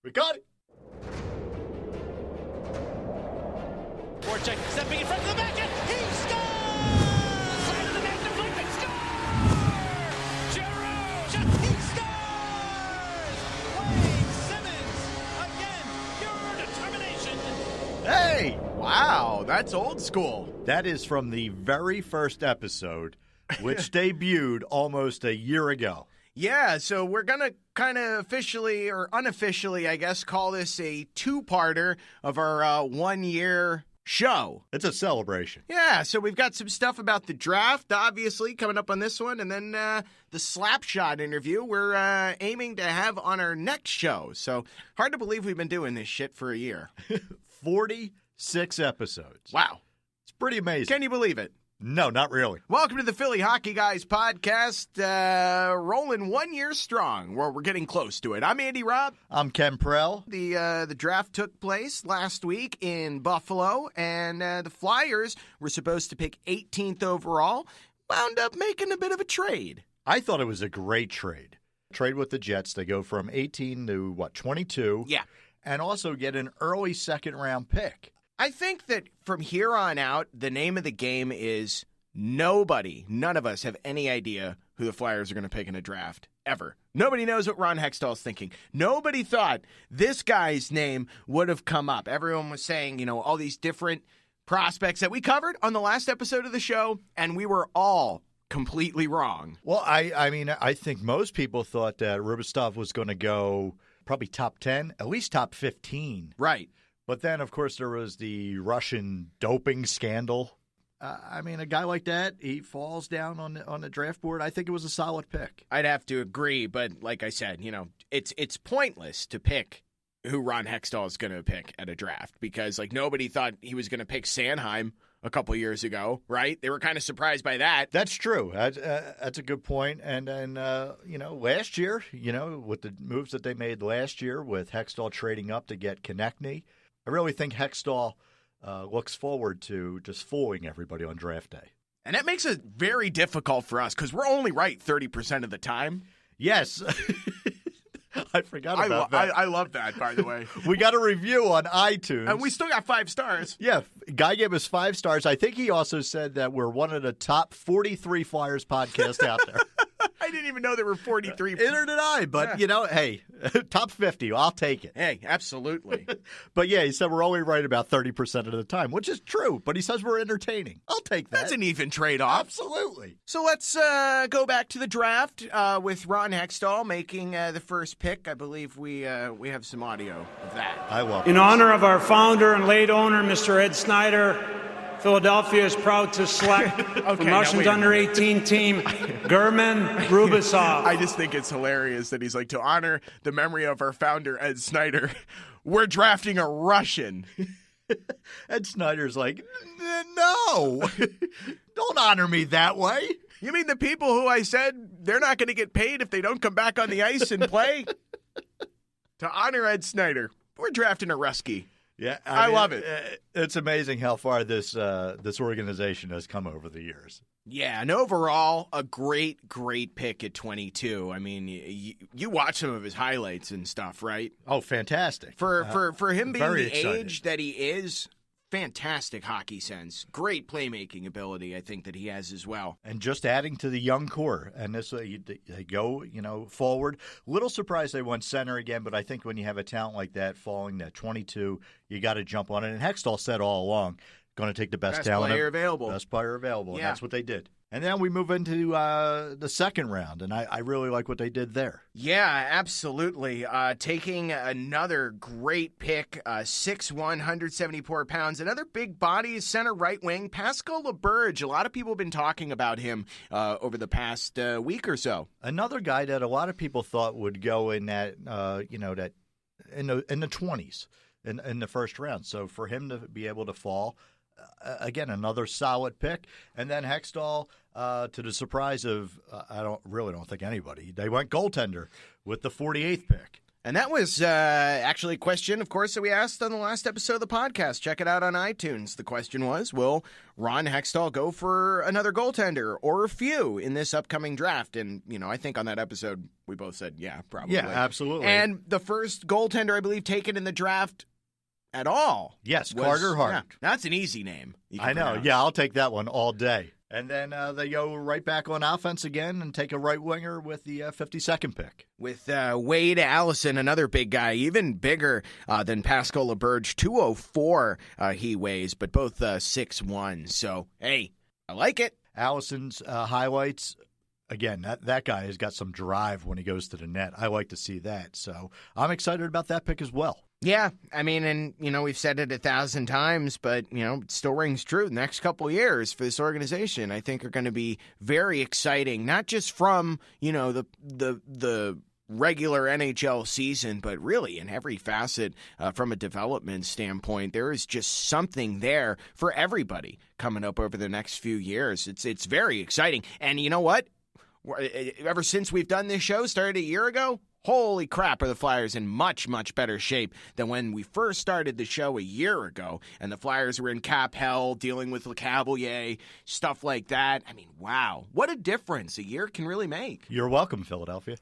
We got it. Voracek stepping in front of the back end. He scores! Side of the net, deflected, score! Giroux, he scores! Wayne Simmons, again, pure determination. Hey, wow, that's old school. That is from the very first episode, which debuted almost a year ago. Yeah, so we're going to kind of officially or unofficially, I guess, call this a two-parter of our 1 year show. It's a celebration. Yeah, so we've got some stuff about the draft, obviously, coming up on this one, and then the Slapshot interview we're aiming to have on our next show. So hard to believe we've been doing this shit for a year. 46 episodes. Wow. It's pretty amazing. Can you believe it? No, not really. Welcome to the Philly Hockey Guys podcast, rolling 1 year strong. Well, we're getting close to it. I'm Andy Robb. I'm Ken Prell. The draft took place last week in Buffalo, and the Flyers were supposed to pick 18th overall, wound up making a bit of a trade. I thought it was a great trade. Trade with the Jets. They go from 18 to, 22? Yeah. And also get an early second-round pick. I think that from here on out, the name of the game is none of us have any idea who the Flyers are going to pick in a draft, ever. Nobody knows what Ron Hextall's thinking. Nobody thought this guy's name would have come up. Everyone was saying, all these different prospects that we covered on the last episode of the show, and we were all completely wrong. Well, I think most people thought that Rubostov was going to go probably top 10, at least top 15. Right. But then, of course, there was the Russian doping scandal. A guy like that, he falls down on the draft board. I think it was a solid pick. I'd have to agree, but like I said, it's pointless to pick who Ron Hextall is going to pick at a draft because nobody thought he was going to pick Sanheim a couple years ago, right? They were kind of surprised by that. That's true. That's a good point. And then, last year, with the moves that they made last year with Hextall trading up to get Konechny, I really think Hextall looks forward to just fooling everybody on draft day. And that makes it very difficult for us because we're only right 30% of the time. Yes. I forgot about that. I love that, by the way. We got a review on iTunes. And we still got 5 stars. Yeah. Guy gave us 5 stars. I think he also said that we're one of the top 43 Flyers podcasts out there. I didn't even know there were 43. Neither did I, but, hey, top 50, I'll take it. Hey, absolutely. But, yeah, he said we're only right about 30% of the time, which is true, but he says we're entertaining. I'll take that. That's an even trade-off. Absolutely. So let's go back to the draft with Ron Hextall making the first pick. I believe we have some audio of that. I love it. In honor of our founder and late owner, Mr. Ed Snyder, Philadelphia is proud to select from Russians under-18 team, German Rubasov. I just think it's hilarious that he's like, to honor the memory of our founder, Ed Snyder, we're drafting a Russian. Ed Snyder's like, no, don't honor me that way. You mean the people who I said they're not going to get paid if they don't come back on the ice and play? To honor Ed Snyder, we're drafting a Rusky. Yeah, I love it. It's amazing how far this organization has come over the years. Yeah, and overall, a great pick at 22. I mean, you watch some of his highlights and stuff, right? Oh, fantastic! For him being the excited. age that he is, fantastic hockey sense, great playmaking ability. I think that he has as well. And just adding to the young core, and this they go forward. Little surprised they went center again, but I think when you have a talent like that falling at 22, you got to jump on it. And Hextall said all along, going to take the best talent player available. Best player available, Yeah. and that's what they did. And then we move into the second round, and I really like what they did there. Yeah, absolutely. Taking another great pick, 6'1", 174 pounds, another big body, center right wing, Pascal LeBurge. A lot of people have been talking about him over the past week or so. Another guy that a lot of people thought would go in that, that in the 20s in the first round. So for him to be able to fall. Again, another solid pick. And then Hextall, to the surprise of, I don't think anybody, they went goaltender with the 48th pick. And that was actually a question, of course, that we asked on the last episode of the podcast. Check it out on iTunes. The question was, will Ron Hextall go for another goaltender or a few in this upcoming draft? And, I think on that episode, we both said, yeah, probably. Yeah, absolutely. And the first goaltender, I believe, taken in the draft at all. Yes, was, Carter Hart. Yeah, that's an easy name. I know. pronounce. Yeah, I'll take that one all day. And then they go right back on offense again and take a right winger with the 52nd pick. With Wade Allison, another big guy, even bigger than Pascal LeBurge, 204 he weighs, but both 6'1". So, hey, I like it. Allison's highlights, again, that guy has got some drive when he goes to the net. I like to see that. So I'm excited about that pick as well. Yeah, I mean, and, we've said it 1,000 times, but, it still rings true. The next couple of years for this organization, I think, are going to be very exciting, not just from, the regular NHL season, but really in every facet from a development standpoint. There is just something there for everybody coming up over the next few years. It's very exciting. And you know what? Ever since we've done this show, started a year ago, holy crap, are the Flyers in much, much better shape than when we first started the show a year ago, and the Flyers were in cap hell, dealing with LeCavalier, stuff like that. I mean, wow, what a difference a year can really make. You're welcome, Philadelphia.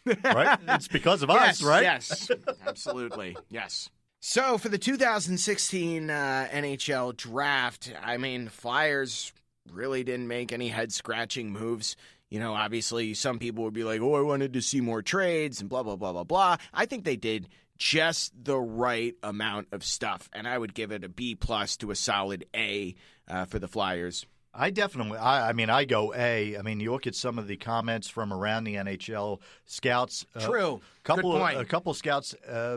Right? It's because of us, right? Yes, absolutely, yes. So for the 2016 NHL draft, I mean, Flyers really didn't make any head-scratching moves. Obviously, some people would be like, I wanted to see more trades and blah, blah, blah, blah, blah. I think they did just the right amount of stuff, and I would give it a B+ to a solid A for the Flyers. I definitely, I go A. I mean, you look at some of the comments from around the NHL scouts. True. Good point. A couple scouts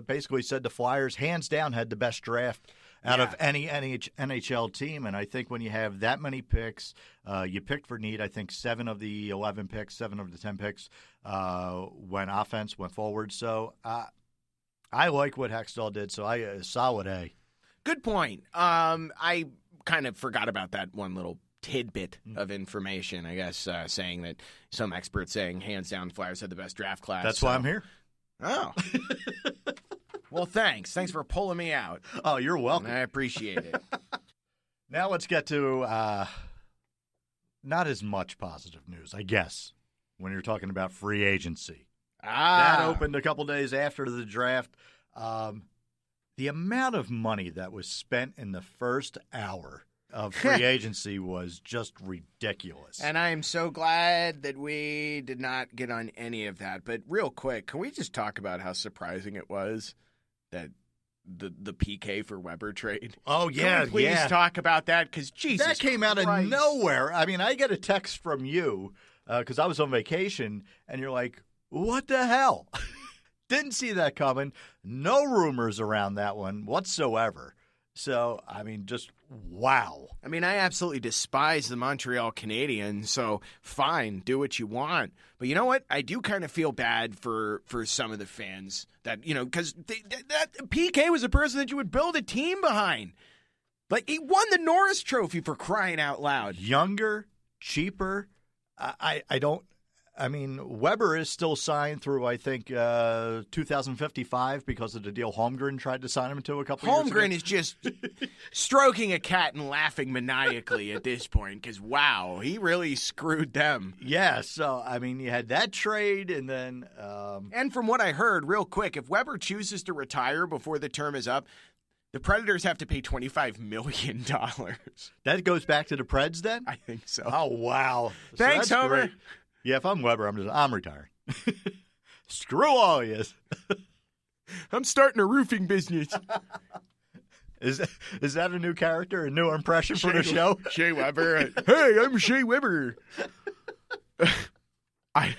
basically said the Flyers, hands down, had the best draft out of any NHL team. And I think when you have that many picks, you picked for need. I think 7 of the 11 picks, 7 of the 10 picks went offense, went forward. So I like what Hextall did. So I solid A. Good point. I kind of forgot about that one little tidbit of information, I guess, saying that some experts saying hands down Flyers had the best draft class. That's why I'm here. Oh. Well, thanks. Thanks for pulling me out. Oh, you're welcome. I appreciate it. Now let's get to not as much positive news, I guess, when you're talking about free agency. That opened a couple days after the draft. The amount of money that was spent in the first hour of free agency was just ridiculous. And I am so glad that we did not get on any of that. But real quick, can we just talk about how surprising it was that the PK for Weber trade? Oh, yeah, Can we please talk about that? Because, Jesus that came out of Christ. nowhere. I mean, I get a text from you because I was on vacation, and you're like, what the hell? Didn't see that coming. No rumors around that one whatsoever. So, I mean, just wow. I mean, I absolutely despise the Montreal Canadiens, so fine, do what you want. But you know what? I do kind of feel bad for some of the fans that, because that PK was a person that you would build a team behind. Like, he won the Norris Trophy, for crying out loud. Younger, cheaper. I mean, Weber is still signed through, I think, 2055 because of the deal Holmgren tried to sign him to a couple years ago. Holmgren is just stroking a cat and laughing maniacally at this point because, wow, he really screwed them. Yeah, so, I mean, you had that trade and then... And from what I heard, real quick, if Weber chooses to retire before the term is up, the Predators have to pay $25 million. That goes back to the Preds then? I think so. Oh, wow. Thanks, so Homer. Great. Yeah, if I'm Weber, I'm retiring. Screw all of you. I'm starting a roofing business. Is that a new character, a new impression for the show? Shea Weber. Hey, I'm Shea Weber. I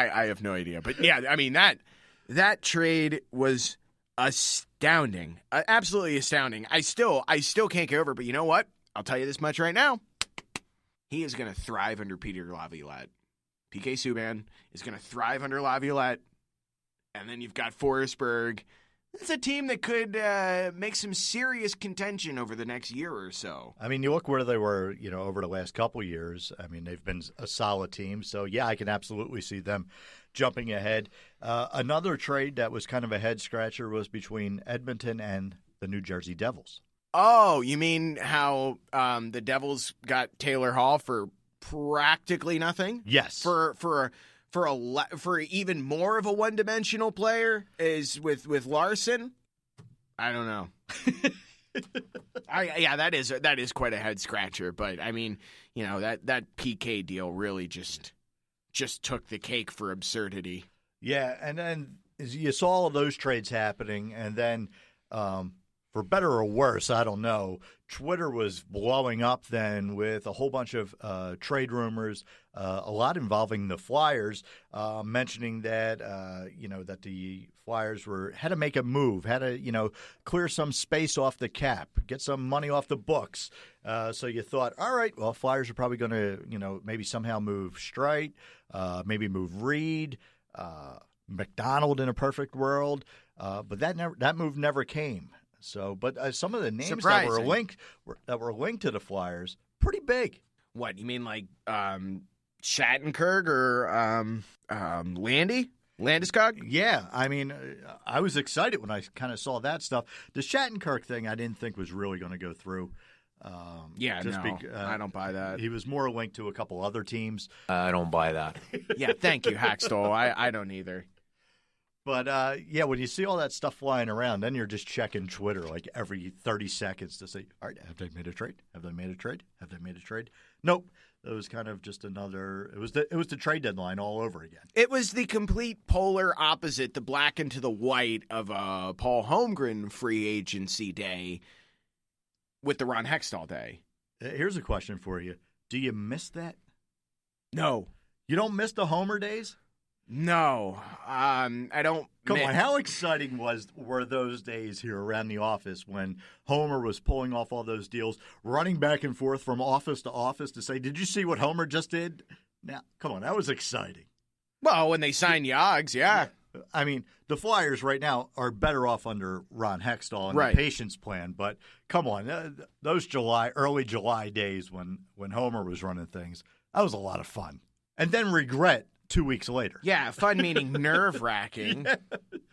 have no idea, but yeah, I mean that trade was astounding, absolutely astounding. I still can't get over it, but you know what? I'll tell you this much right now: he is going to thrive under Peter Laviolette. PK Subban is going to thrive under Laviolette, and then you've got Forsberg. That's a team that could make some serious contention over the next year or so. I mean, you look where they were, over the last couple of years. I mean, they've been a solid team. So, yeah, I can absolutely see them jumping ahead. Another trade that was kind of a head-scratcher was between Edmonton and the New Jersey Devils. Oh, you mean how the Devils got Taylor Hall for practically nothing? Yes. For even more of a one-dimensional player is with Larson. I don't know. That is quite a head scratcher. But I mean, that PK deal really just took the cake for absurdity. Yeah, and then you saw all of those trades happening, and then for better or worse, I don't know, Twitter was blowing up then with a whole bunch of trade rumors, a lot involving the Flyers, mentioning that that the Flyers had to make a move, had to clear some space off the cap, get some money off the books. So you thought, all right, well, Flyers are probably going to maybe somehow move Streit, maybe move Reed, McDonald in a perfect world, but that move never came. So, but some of the names Surprising. that were linked to the Flyers, pretty big. What, you mean like Shattenkirk or Landeskog? Yeah, I mean, I was excited when I kind of saw that stuff. The Shattenkirk thing, I didn't think was really going to go through. I don't buy that. He was more linked to a couple other teams. I don't buy that. Yeah, thank you, Hackstall. I don't either. But, when you see all that stuff flying around, then you're just checking Twitter like every 30 seconds to say, all right, have they made a trade? Have they made a trade? Have they made a trade? Nope. It was kind of just another – it was the trade deadline all over again. It was the complete polar opposite, the black and to the white of Paul Holmgren free agency day with the Ron Hextall day. Here's a question for you. Do you miss that? No. You don't miss the Homer days? No, I don't. Come on, how exciting were those days here around the office when Homer was pulling off all those deals, running back and forth from office to office to say, did you see what Homer just did? Now, come on, that was exciting. Well, when they signed Yogs, yeah. I mean, the Flyers right now are better off under Ron Hextall and right. the patience plan, but come on, those early July days when Homer was running things, that was a lot of fun. And then regret 2 weeks later. Yeah, fun meaning nerve-wracking. Yeah.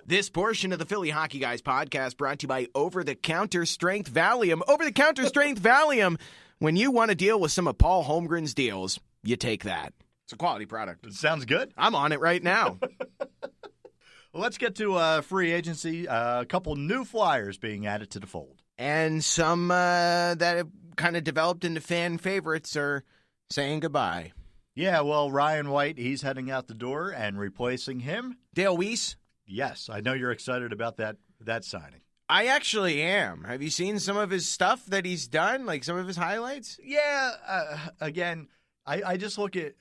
This portion of the Philly Hockey Guys podcast brought to you by Over-the-Counter Strength Valium. Over-the-Counter Strength Valium. When you want to deal with some of Paul Holmgren's deals, you take that. It's a quality product. It sounds good. I'm on it right now. Well, let's get to free agency. A couple new Flyers being added to the fold. And some that have kind of developed into fan favorites are saying goodbye. Yeah, well, Ryan White, he's heading out the door, and replacing him, Dale Weiss. Yes, I know you're excited about that signing. I actually am. Have you seen some of his stuff that he's done, like some of his highlights? Yeah, again, I just look at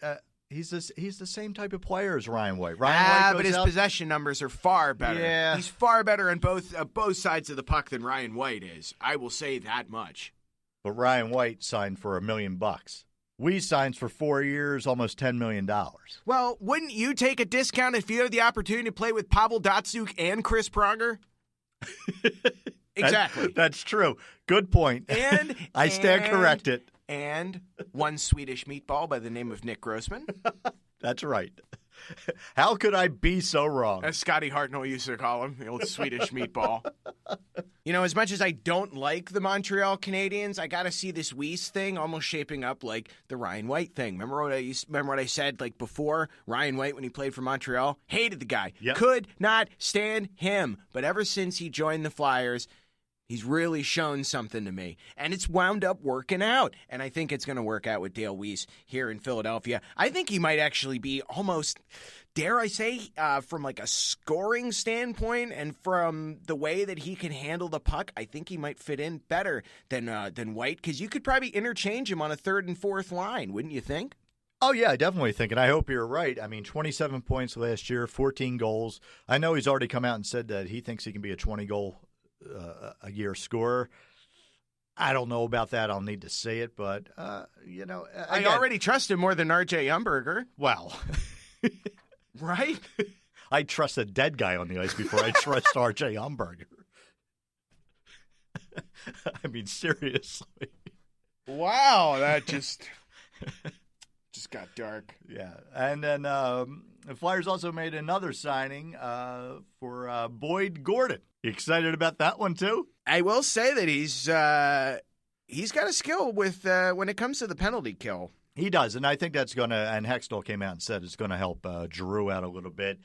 he's the same type of player as Ryan White. White but his possession numbers are far better. Yeah. He's far better on both sides of the puck than Ryan White is. I will say that much. But Ryan White signed for $1 million. We signs for 4 years, almost $10 million. Well, wouldn't you take a discount if you had the opportunity to play with Pavel Datsyuk and Chris Pronger? Exactly. That's true. Good point. And I stand corrected. And one Swedish meatball by the name of Nick Grossman. That's right. How could I be so wrong? As Scotty Hartnell used to call him, the old Swedish meatball. As much as I don't like the Montreal Canadiens, I got to see this Weiss thing almost shaping up like the Ryan White thing. Remember what I said like before? Ryan White, when he played for Montreal, hated the guy. Yep. Could not stand him. But ever since he joined the Flyers, he's really shown something to me, and it's wound up working out. And I think it's going to work out with Dale Weiss here in Philadelphia. I think he might actually be almost, dare I say, from like a scoring standpoint and from the way that he can handle the puck, I think he might fit in better than White, because you could probably interchange him on a third and fourth line, wouldn't you think? Oh, yeah, I definitely think, and I hope you're right. I mean, 27 points last year, 14 goals. I know he's already come out and said that he thinks he can be a 20-goal a year scorer. I don't know about that. I'll need to see it, but again, I already trust him more than RJ Umberger. Well, right? I trust a dead guy on the ice before I trust R.J. Umberger. I mean, seriously. Wow, that just got dark. Yeah, and then the Flyers also made another signing for Boyd Gordon. You excited about that one too? I will say that he's got a skill with when it comes to the penalty kill. He does, and I think that's going to, and Hextall came out and said it's going to help Giroux out a little bit,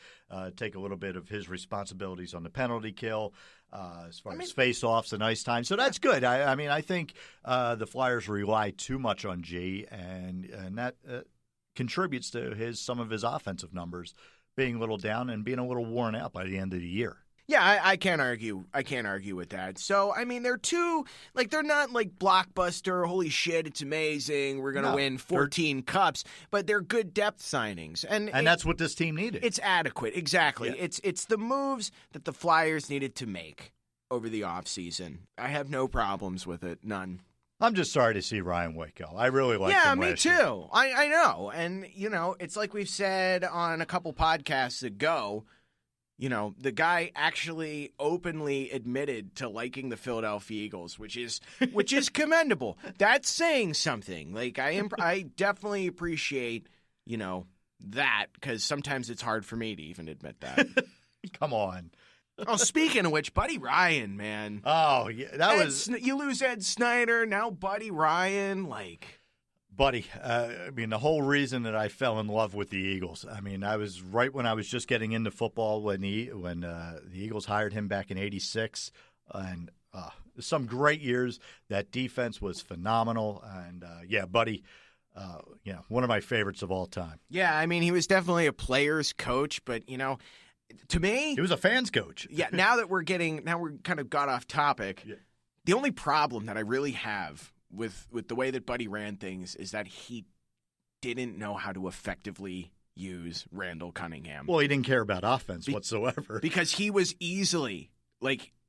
take a little bit of his responsibilities on the penalty kill, as far as face-offs and ice time. So that's good. I mean, I think the Flyers rely too much on G, and that contributes to some of his offensive numbers being a little down and being a little worn out by the end of the year. Yeah, I can't argue. I can't argue with that. So, I mean, they're not like blockbuster, holy shit, it's amazing, we're going to win 14 cups, but they're good depth signings. And that's what this team needed. It's adequate, exactly. Yeah. It's the moves that the Flyers needed to make over the offseason. I have no problems with it, none. I'm just sorry to see Ryan Waco. I really like him Yeah, last me too. year. I know. And, it's like we've said on a couple podcasts ago, the guy actually openly admitted to liking the Philadelphia Eagles, which is commendable. That's saying something. Like I definitely appreciate, that, because sometimes it's hard for me to even admit that. Come on. Oh, speaking of which, Buddy Ryan, man. Oh, yeah, you lose Ed Snyder, now Buddy Ryan, Buddy, I mean, the whole reason that I fell in love with the Eagles, I mean, I was right when I was just getting into football when the Eagles hired him back in '86, and some great years. That defense was phenomenal, and Buddy, one of my favorites of all time. Yeah, I mean, he was definitely a player's coach, but to me, he was a fan's coach. Yeah, now we're kind of got off topic. Yeah. The only problem that I really have with the way that Buddy ran things is that he didn't know how to effectively use Randall Cunningham. Well, he didn't care about offense whatsoever. Because he was easily,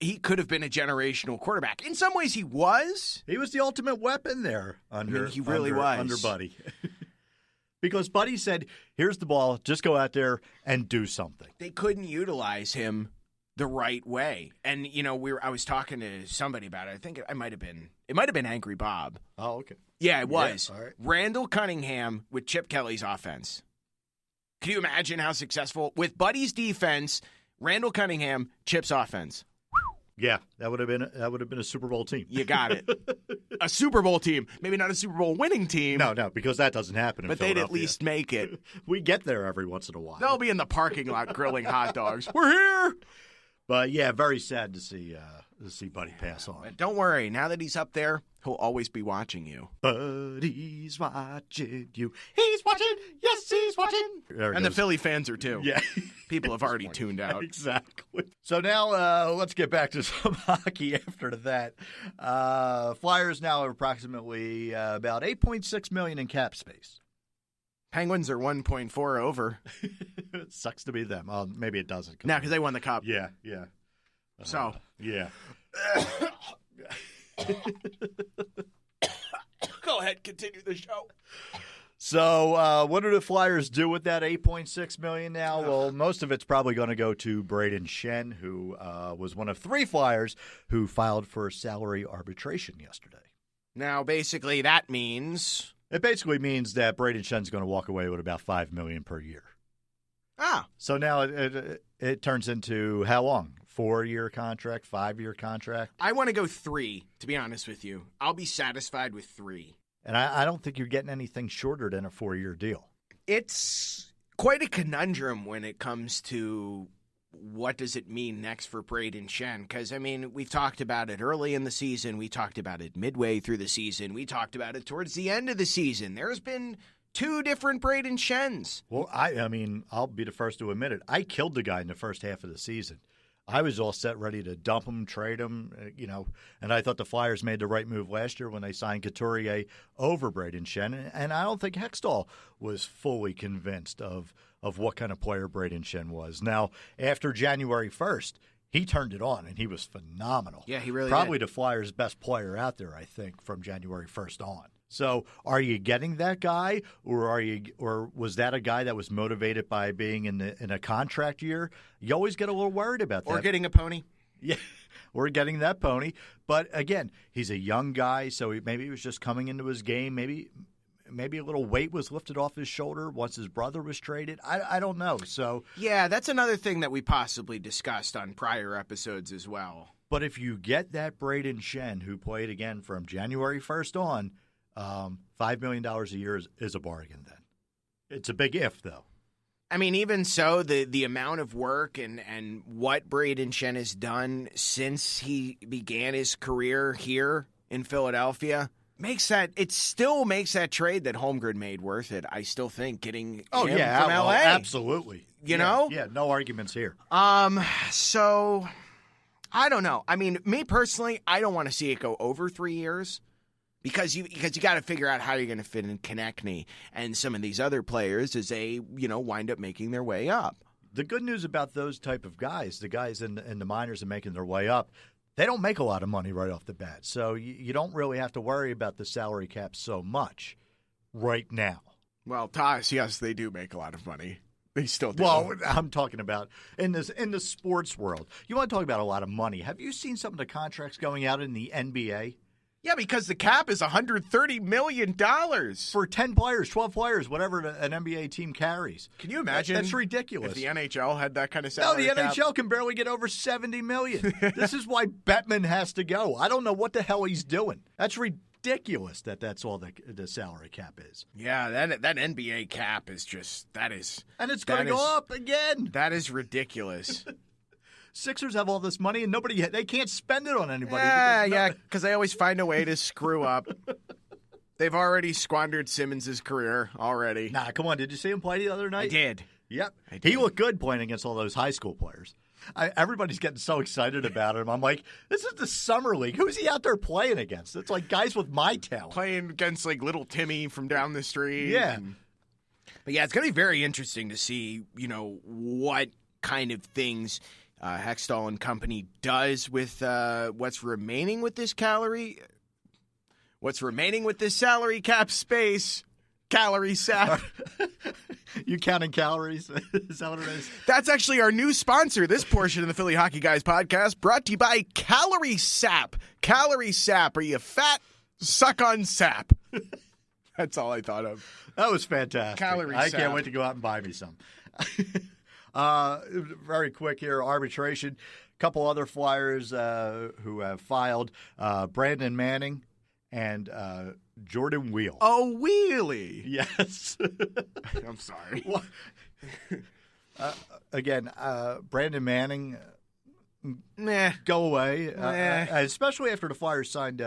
he could have been a generational quarterback. In some ways, he was. He was the ultimate weapon there He really was. Under Buddy. Because Buddy said, here's the ball, just go out there and do something. They couldn't utilize him the right way. And, I was talking to somebody about it. I think it might have been Angry Bob. Oh, okay. Yeah, it was. Yeah, all right. Randall Cunningham with Chip Kelly's offense. Can you imagine how successful? With Buddy's defense, Randall Cunningham, Chip's offense. Yeah, that would have been a Super Bowl team. You got it. A Super Bowl team. Maybe not a Super Bowl winning team. No, because that doesn't happen in But Philadelphia. they'd at least make it. We get there every once in a while. They'll be in the parking lot grilling hot dogs. We're here. But yeah, very sad to see Buddy pass on. But don't worry. Now that he's up there, he'll always be watching you. Buddy's watching you. He's watching. Yes, he's watching. And the Philly fans are too. Yeah. People have already tuned out. Exactly. So now let's get back to some hockey after that. Flyers now have approximately about $8.6 million in cap space. Penguins are 1.4 over. It sucks to be them. Maybe it doesn't. Now, because they won the cup. Yeah. So. Yeah. Go ahead, continue the show. So what do the Flyers do with that $8.6 million now? Well, most of it's probably going to go to Braden Shen, who was one of 3 Flyers who filed for salary arbitration yesterday. Now, basically, that means... It basically means that Braden Shen's going to walk away with about $5 million per year. Ah. So now it turns into how long? 4-year contract, 5-year contract? I want to go 3, to be honest with you. I'll be satisfied with 3. And I don't think you're getting anything shorter than a 4-year deal. It's quite a conundrum when it comes to what does it mean next for Braden Shen. Because, I mean, we've talked about it early in the season. We talked about it midway through the season. We talked about it towards the end of the season. There's been 2 different Braden Shens. Well, I mean, I'll be the first to admit it. I killed the guy in the first half of the season. I was all set, ready to dump him, trade him, and I thought the Flyers made the right move last year when they signed Couturier over Braden Shen, and I don't think Hextall was fully convinced of what kind of player Braden Shen was. Now, after January 1st, he turned it on, and he was phenomenal. Yeah, he really Probably did. the Flyers' best player out there, I think, from January 1st on. So are you getting that guy, or was that a guy that was motivated by being in a contract year? You always get a little worried about that. Or getting a pony. Yeah, we're getting that pony. But again, he's a young guy, so maybe he was just coming into his game. Maybe a little weight was lifted off his shoulder once his brother was traded. I don't know. So yeah, that's another thing that we possibly discussed on prior episodes as well. But if you get that Braden Shen, who played again from January 1st on, $5 million a year is a bargain then. It's a big if, though. I mean, even so, the amount of work and what Braden Shen has done since he began his career here in Philadelphia still makes that trade that Holmgren made worth it. I still think getting him from LA. Absolutely. You know? Yeah, no arguments here. So I don't know. I mean, me personally, I don't want to see it go over 3 years. Because you got to figure out how you're going to fit in Konechny and some of these other players as they wind up making their way up. The good news about those type of guys, the guys in the minors and making their way up, they don't make a lot of money right off the bat. So you don't really have to worry about the salary cap so much right now. Well, Toss, yes, they do make a lot of money. They still do. Well, I'm talking about in the sports world. You want to talk about a lot of money. Have you seen some of the contracts going out in the NBA? Yeah, because the cap is $130 million. For 10 players, 12 players, whatever an NBA team carries. Can you imagine? That's ridiculous. If the NHL had that kind of No, salary the cap? NHL can barely get over $70 million. This is why Bettman has to go. I don't know what the hell he's doing. That's ridiculous that's all the salary cap is. Yeah, that NBA cap is just, that is. And it's going to go up again. That is ridiculous. Sixers have all this money and they can't spend it on anybody. Because they always find a way to screw up. They've already squandered Simmons' career already. Nah, come on. Did you see him play the other night? I did. Yep. I did. He looked good playing against all those high school players. Everybody's getting so excited about him. I'm like, this is the summer league. Who's he out there playing against? It's like guys with my talent. Playing against like little Timmy from down the street. Yeah. But yeah, it's going to be very interesting to see, what kind of things Hextall and company does with what's remaining with this salary cap space. Calorie sap. You counting calories? Is that what it is? That's actually our new sponsor. This portion of the Philly Hockey Guys podcast brought to you by Calorie Sap. Calorie Sap. Are you fat? Suck on sap. That's all I thought of. That was fantastic. Calorie I sap. can't wait to go out and buy me some. Very quick here, arbitration. A couple other Flyers who have filed, Brandon Manning and Jordan Wheel. Oh, Wheelie. Yes. I'm sorry. Again, Brandon Manning, Nah. go away, Nah. especially after the Flyers signed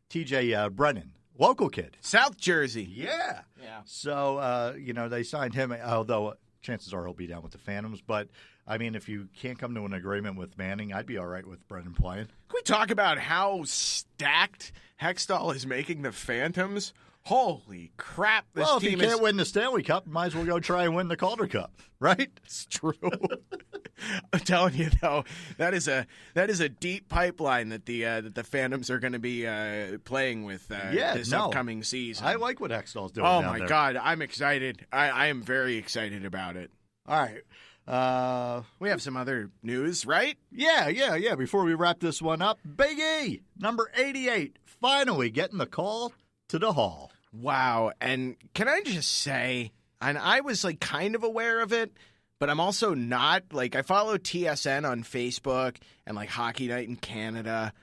TJ Brennan, local kid. South Jersey. Yeah. Yeah. So, they signed him, although chances are he'll be down with the Phantoms. But, I mean, if you can't come to an agreement with Manning, I'd be all right with Brendan playing. Can we talk about how stacked Hextall is making the Phantoms? Holy crap. This Well, if you team can't is... win the Stanley Cup, you might as well go try and win the Calder Cup, right? It's true. I'm telling you, though, that is a deep pipeline that the Phantoms are going to be playing with this upcoming season. I like what Hextall's doing. Oh, down my there. God. I'm excited. I am very excited about it. All right. We have some other news, right? Yeah. Before we wrap this one up, Big E, number 88, finally getting the call to the Hall. Wow. And can I just say, and I was like kind of aware of it, but I'm also not. Like, I follow TSN on Facebook and like Hockey Night in Canada.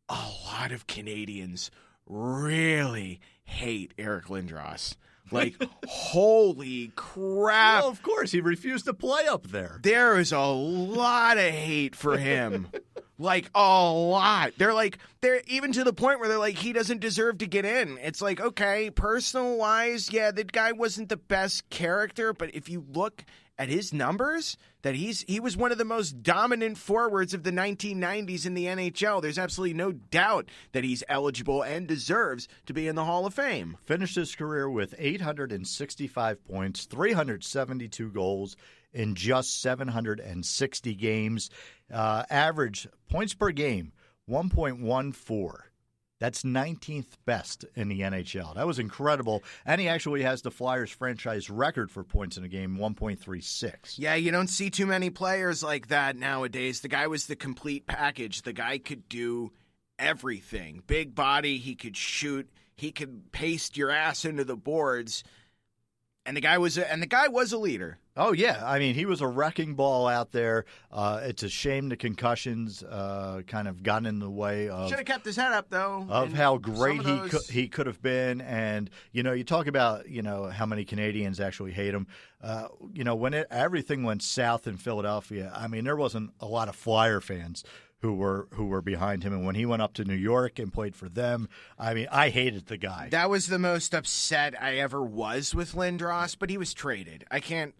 A lot of Canadians really hate Eric Lindros. Like, holy crap. Well, of course, he refused to play up there. There is a lot of hate for him. Like, a lot. They're even to the point where they're like, he doesn't deserve to get in. It's like, okay, personal-wise, yeah, the guy wasn't the best character, but if you look at his numbers, that he was one of the most dominant forwards of the 1990s in the NHL. There's absolutely no doubt that he's eligible and deserves to be in the Hall of Fame. Finished his career with 865 points, 372 goals in just 760 games. Average points per game, 1.14. That's 19th best in the NHL. That was incredible. And he actually has the Flyers franchise record for points in a game, 1.36. Yeah, you don't see too many players like that nowadays. The guy was the complete package. The guy could do everything. Big body, he could shoot, he could paste your ass into the boards. And the guy was a leader. Oh, yeah. I mean, he was a wrecking ball out there. It's a shame the concussions kind of got in the way of... Should have kept his head up, though. Of how great he could have been. And, you talk about, how many Canadians actually hate him. When everything went south in Philadelphia, I mean, there wasn't a lot of Flyer fans who were behind him. And when he went up to New York and played for them, I mean, I hated the guy. That was the most upset I ever was with Lindros, but he was traded. I can't,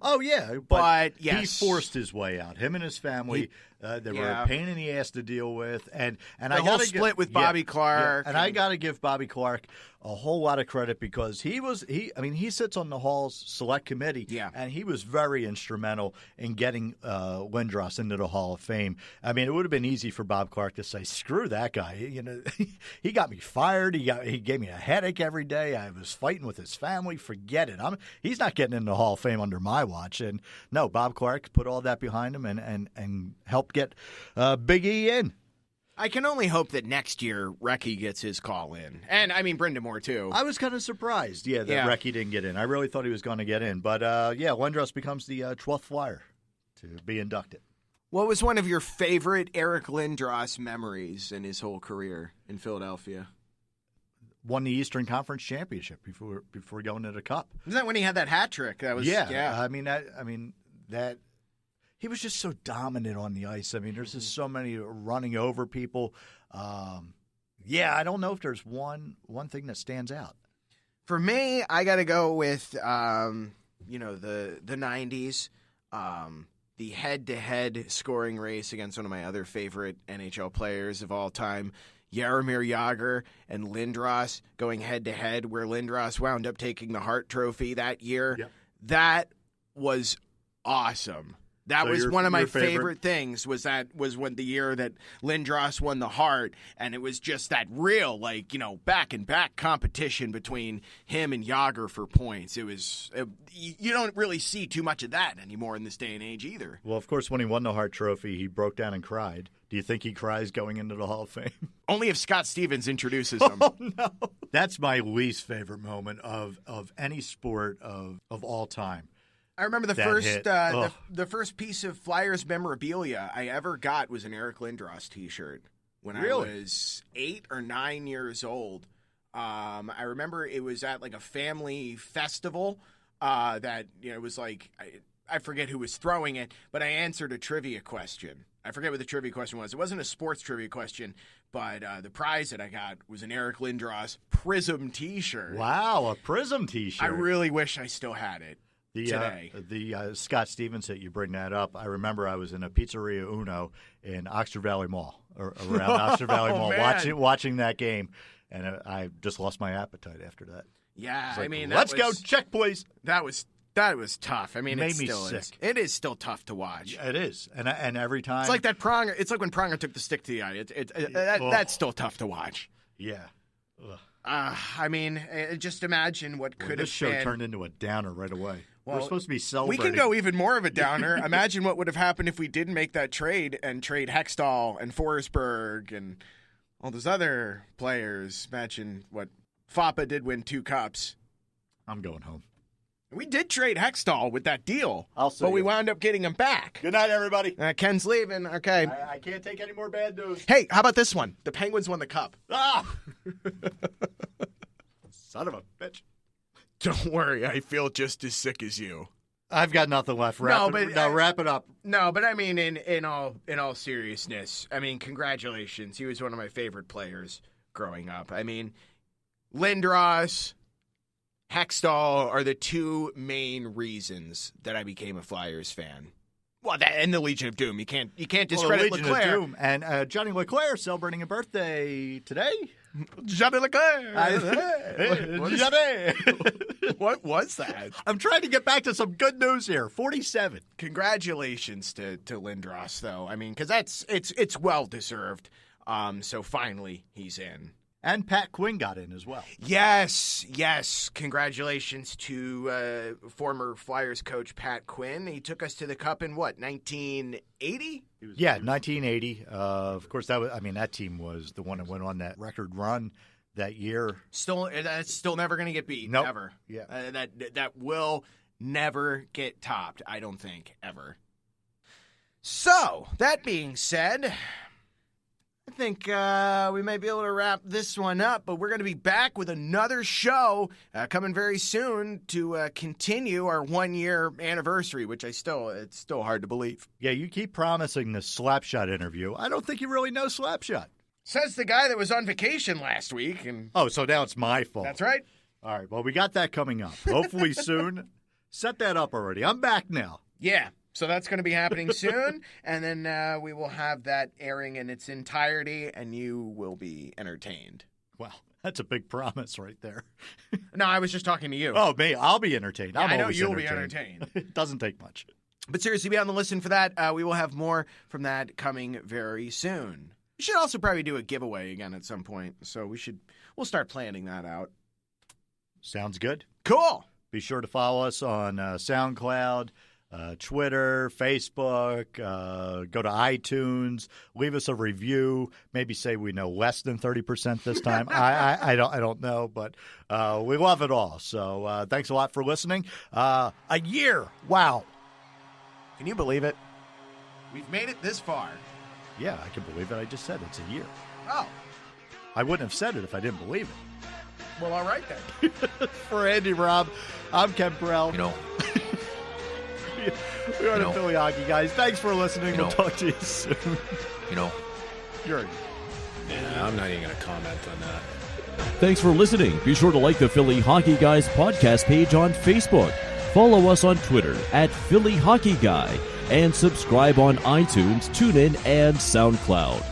Oh, yeah. But yes. He forced his way out. Him and his family, they were a pain in the ass to deal with. And the whole split with Bobby Clarke. Yeah, and I got to give Bobby Clarke a whole lot of credit because he sits on the Hall's select committee, and he was very instrumental in getting Lindros into the Hall of Fame. I mean, it would have been easy for Bob Clarke to say, "Screw that guy." He got me fired. He gave me a headache every day. I was fighting with his family. Forget it. He's not getting into the Hall of Fame under my watch. And no, Bob Clarke put all that behind him and helped get Big E in. I can only hope that next year Recchi gets his call in. And, I mean, Brind'Amour, too. I was kind of surprised, that Recchi didn't get in. I really thought he was going to get in. But, Lindros becomes the 12th Flyer to be inducted. What was one of your favorite Eric Lindros memories in his whole career in Philadelphia? Won the Eastern Conference Championship before going to the Cup. Was that when he had that hat trick? That was I mean that he was just so dominant on the ice. I mean, there's just so many running over people. I don't know if there's one thing that stands out. For me, I got to go with the 90s. The head-to-head scoring race against one of my other favorite NHL players of all time, Jaromir Jagr and Lindros going head-to-head, where Lindros wound up taking the Hart Trophy that year. Yep. That was awesome. That was one of my favorite things was when the year that Lindros won the Hart, and it was just that real, back-and-back competition between him and Jagr for points. You don't really see too much of that anymore in this day and age either. Well, of course, when he won the Hart Trophy, he broke down and cried. Do you think he cries going into the Hall of Fame? Only if Scott Stevens introduces him. Oh, no. That's my least favorite moment of any sport of all time. I remember the first piece of Flyers memorabilia I ever got was an Eric Lindros T-shirt when I was 8 or 9 years old. I remember it was at a family festival that it was I forget who was throwing it, but I answered a trivia question. I forget what the trivia question was. It wasn't a sports trivia question, but the prize that I got was an Eric Lindros Prism T-shirt. Wow, a Prism T-shirt. I really wish I still had it. The Scott Stevens that you bring that up, I remember I was in a Pizzeria Uno in Oxford Valley Mall, or around Oxford Valley Mall, watching that game, and I just lost my appetite after that. Yeah, let's go check, please. That was tough. I mean, it made me sick. It is still tough to watch. Yeah, it is, and every time it's like that Pronger. It's like when Pronger took the stick to the eye. That's still tough to watch. Yeah. Just imagine what could have been. This show turned into a downer right away. Well, we're supposed to be celebrating. We can go even more of a downer. Imagine what would have happened if we didn't make that trade and trade Hextall and Forsberg and all those other players. Imagine what Foppa did win 2 cups. I'm going home. We did trade Hextall with that deal, but we wound up getting him back. Good night, everybody. Ken's leaving. Okay. I can't take any more bad news. Hey, how about this one? The Penguins won the cup. Ah! Son of a bitch. Don't worry, I feel just as sick as you. I've got nothing left. Wrap it up. No, but I mean, in all seriousness, I mean, congratulations. He was one of my favorite players growing up. I mean, Lindros, Hextall are the 2 main reasons that I became a Flyers fan. Well, that and the Legion of Doom. You can't discredit Legion Leclaire. Of Doom. And Johnny Leclaire celebrating a birthday today. Johnny Leclaire. What was that? I'm trying to get back to some good news here. 47. Congratulations to Lindros, though. I mean, because it's well deserved. So finally he's in. And Pat Quinn got in as well. Yes. Congratulations to former Flyers coach Pat Quinn. He took us to the Cup in what, 1980? Yeah, 1980. Of course, that team was the one that went on that record run that year. That's still never going to get beat. Nope. Ever. Yeah. That will never get topped. I don't think ever. So that being said, I think we might be able to wrap this one up, but we're going to be back with another show coming very soon to continue our 1-year anniversary, which it's still hard to believe. Yeah, you keep promising the Slapshot interview. I don't think you really know Slapshot. Says the guy that was on vacation last week. Oh, so now it's my fault. That's right. All right, well, we got that coming up. Hopefully soon. Set that up already. I'm back now. Yeah. So that's going to be happening soon, and then we will have that airing in its entirety, and you will be entertained. Wow, that's a big promise right there. No, I was just talking to you. Oh, me, I'll be entertained. Yeah, I know you'll be entertained. It doesn't take much. But seriously, be on the listen for that. We will have more from that coming very soon. We should also probably do a giveaway again at some point, so we'll start planning that out. Sounds good. Cool. Be sure to follow us on SoundCloud, Twitter, Facebook, go to iTunes, leave us a review, maybe say we know less than 30% this time. I don't know, but we love it all. So thanks a lot for listening. A year. Wow. Can you believe it? We've made it this far. Yeah, I can believe it. I just said it's a year. Oh. I wouldn't have said it if I didn't believe it. Well, all right then. For Andy Robb, I'm Ken Burrell. We are the Philly Hockey Guys. Thanks for listening. We'll talk to you soon. You're. Yeah, I'm not even going to comment on that. Thanks for listening. Be sure to like the Philly Hockey Guys podcast page on Facebook. Follow us on Twitter @Philly Hockey Guy. And subscribe on iTunes, TuneIn, and SoundCloud.